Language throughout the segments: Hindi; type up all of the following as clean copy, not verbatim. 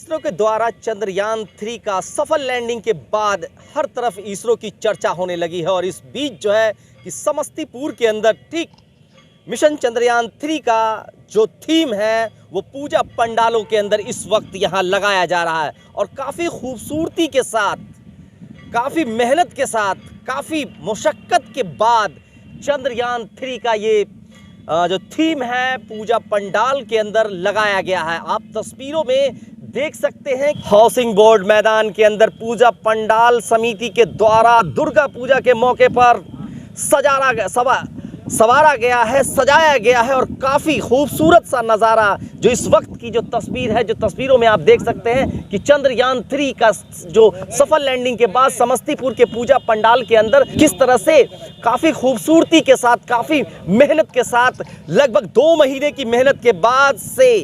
इसरो के द्वारा चंद्रयान 3 का सफल लैंडिंग के बाद हर तरफ इसरो की चर्चा होने लगी है और इस बीच जो है कि समस्तीपुर के अंदर ठीक मिशन चंद्रयान 3 का जो थीम है वो पूजा पंडालों के अंदर इस वक्त यहाँ लगाया जा रहा है और काफ़ी खूबसूरती के साथ, काफ़ी मेहनत के साथ, काफ़ी मुशक्क़त के बाद चंद्रयान 3 का ये जो थीम है पूजा पंडाल के अंदर लगाया गया है। आप तस्वीरों में देख सकते हैं हाउसिंग बोर्ड मैदान के अंदर पूजा पंडाल समिति के द्वारा दुर्गा पूजा के मौके पर सवारा गया है, सजाया गया है और काफ़ी खूबसूरत सा नज़ारा जो इस वक्त की जो तस्वीर है, जो तस्वीरों में आप देख सकते हैं कि चंद्रयान 3 का जो सफल लैंडिंग के बाद समस्तीपुर के पूजा पंडाल के अंदर किस तरह से काफ़ी खूबसूरती के साथ, काफ़ी मेहनत के साथ, लगभग 2 महीने की मेहनत के बाद से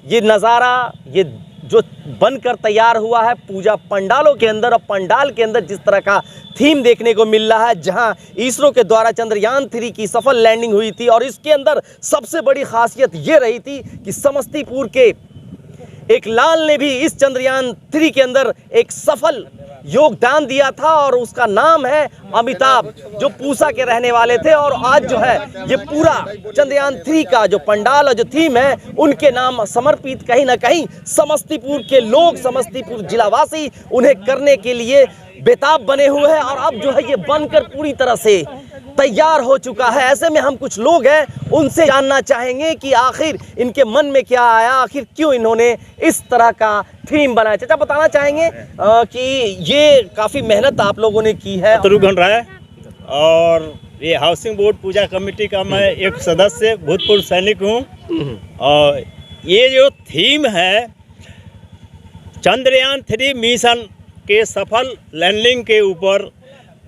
ये नज़ारा ये जो बनकर तैयार हुआ है पूजा पंडालों के अंदर और पंडाल के अंदर जिस तरह का थीम देखने को मिल रहा है, जहां इसरो के द्वारा चंद्रयान 3 की सफल लैंडिंग हुई थी और इसके अंदर सबसे बड़ी खासियत ये रही थी कि समस्तीपुर के एक लाल ने भी इस चंद्रयान 3 के अंदर एक सफल योगदान दिया था और उसका नाम है अमिताभ, जो पूसा के रहने वाले थे। और आज जो है ये पूरा चंद्रयान 3 का जो पंडाल और जो थीम है उनके नाम समर्पित कहीं ना कहीं समस्तीपुर के लोग, समस्तीपुर जिलावासी उन्हें करने के लिए बेताब बने हुए हैं और अब जो है ये बनकर पूरी तरह से तैयार हो चुका है। ऐसे में हम कुछ लोग हैं उनसे जानना चाहेंगे कि आखिर इनके मन में क्या आया, आखिर क्यों इन्होंने इस तरह का थीम बनाया। चाचा बताना चाहेंगे कि ये काफ़ी मेहनत आप लोगों ने की है। शत्रुघ्न राय और ये हाउसिंग बोर्ड पूजा कमेटी का मैं एक सदस्य भूतपूर्व सैनिक हूँ और ये जो थीम है चंद्रयान 3 मिशन के सफल लैंडिंग के ऊपर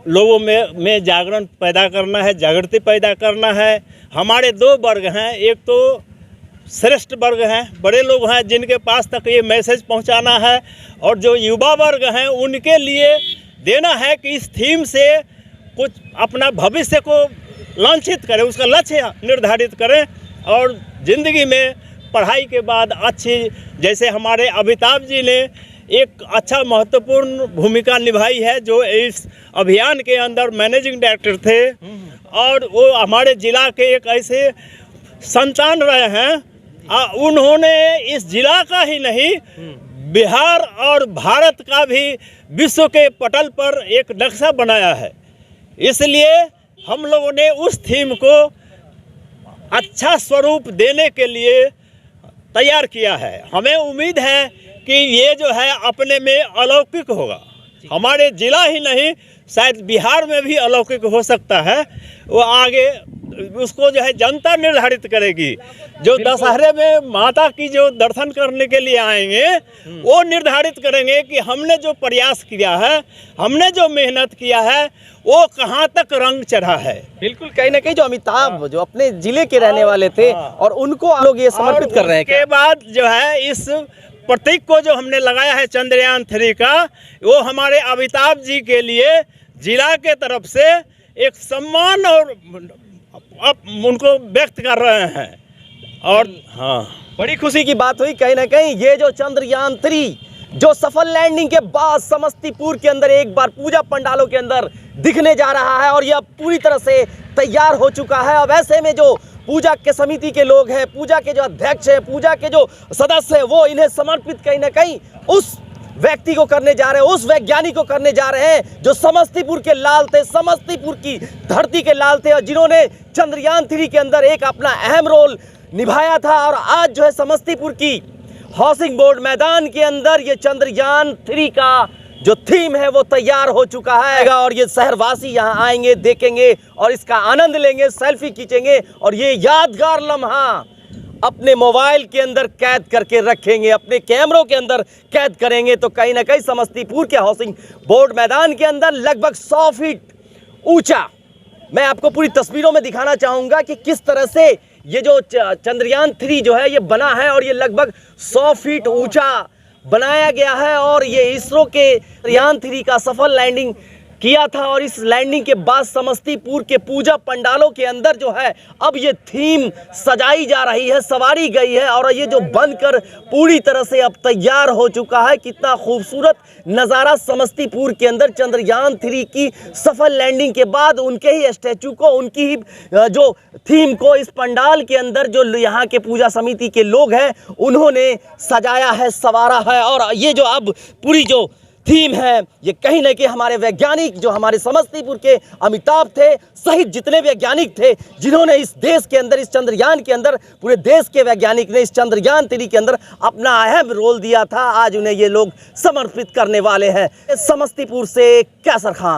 लोगों में जागरण पैदा करना है, जागृति पैदा करना है। हमारे 2 वर्ग हैं, एक तो श्रेष्ठ वर्ग हैं, बड़े लोग हैं जिनके पास तक ये मैसेज पहुंचाना है और जो युवा वर्ग हैं उनके लिए देना है कि इस थीम से कुछ अपना भविष्य को लांछित करें, उसका लक्ष्य निर्धारित करें और ज़िंदगी में पढ़ाई के बाद अच्छी, जैसे हमारे अमिताभ जी ने एक अच्छा महत्वपूर्ण भूमिका निभाई है जो इस अभियान के अंदर मैनेजिंग डायरेक्टर थे और वो हमारे ज़िला के एक ऐसे संतान रहे हैं। उन्होंने इस ज़िला का ही नहीं बिहार और भारत का भी विश्व के पटल पर एक नक्शा बनाया है। इसलिए हम लोगों ने उस थीम को अच्छा स्वरूप देने के लिए तैयार किया है। हमें उम्मीद है कि ये जो है अपने में अलौकिक होगा, हमारे ज़िला ही नहीं शायद बिहार में भी अलौकिक हो सकता है। वो आगे उसको जो है जनता निर्धारित करेगी। जो दशहरे में माता की जो दर्शन करने के लिए आएंगे वो निर्धारित करेंगे कि हमने जो प्रयास किया है, हमने जो मेहनत किया है वो कहाँ तक रंग चढ़ा है। बिल्कुल, कहीं ना कहीं जो अमिताभ जो अपने जिले के रहने वाले थे और उनको लोग ये समर्पित कर रहे हैं। उसके बाद जो है इस प्रतीक को जो हमने लगाया है चंद्रयान 3 का, वो हमारे अमिताभ जी के लिए जिला के तरफ से एक सम्मान और उनको व्यक्त कर रहे हैं। और हाँ, बड़ी खुशी की बात हुई कहीं ना कहीं ये जो चंद्रयान 3 जो सफल लैंडिंग के बाद समस्तीपुर के अंदर एक बार पूजा पंडालों के अंदर दिखने जा रहा है और यह पूरी तरह से तैयार हो चुका है। अब ऐसे में जो पूजा के समिति के लोग हैं, पूजा के जो अध्यक्ष हैं, पूजा के जो सदस्य हैं, वो इन्हें समर्पित कहीं ना कहीं उस व्यक्ति को करने जा रहे हैं, उस वैज्ञानिक को करने जा रहे हैं जो समस्तीपुर के लाल थे, समस्तीपुर की धरती के लाल थे और जिन्होंने चंद्रयान 3 के अंदर एक अपना अहम रोल निभाया था। और आज जो है समस्तीपुर की हाउसिंग बोर्ड मैदान के अंदर ये चंद्रयान 3 का जो थीम है वो तैयार हो चुका है और ये शहरवासी यहाँ आएंगे, देखेंगे और इसका आनंद लेंगे, सेल्फी खींचेंगे और ये यादगार लम्हा अपने मोबाइल के अंदर कैद करके रखेंगे, अपने कैमरों के अंदर कैद करेंगे। तो कहीं ना कहीं समस्तीपुर के हाउसिंग बोर्ड मैदान के अंदर लगभग 100 फीट ऊंचा, मैं आपको पूरी तस्वीरों में दिखाना चाहूँगा कि किस तरह से ये जो चंद्रयान 3 जो है ये बना है और ये लगभग 100 फीट ऊंचा बनाया गया है और ये इसरो के चंद्रयान 3 का सफल लैंडिंग किया था और इस लैंडिंग के बाद समस्तीपुर के पूजा पंडालों के अंदर जो है अब ये थीम सजाई जा रही है, सवारी गई है और ये जो बनकर पूरी तरह से अब तैयार हो चुका है। कितना खूबसूरत नज़ारा समस्तीपुर के अंदर चंद्रयान 3 की सफल लैंडिंग के बाद उनके ही स्टैचू को, उनकी ही जो थीम को इस पंडाल के अंदर जो यहाँ के पूजा समिति के लोग हैं उन्होंने सजाया है, संवारा है। और ये जो अब पूरी जो थीम है ये कहीं ना कहीं हमारे वैज्ञानिक जो हमारे समस्तीपुर के अमिताभ थे सहित जितने वैज्ञानिक थे जिन्होंने इस देश के अंदर, इस चंद्रयान के अंदर, पूरे देश के वैज्ञानिक ने इस चंद्रयान 3 के अंदर अपना अहम रोल दिया था, आज उन्हें ये लोग समर्पित करने वाले हैं। समस्तीपुर से कैसर खान।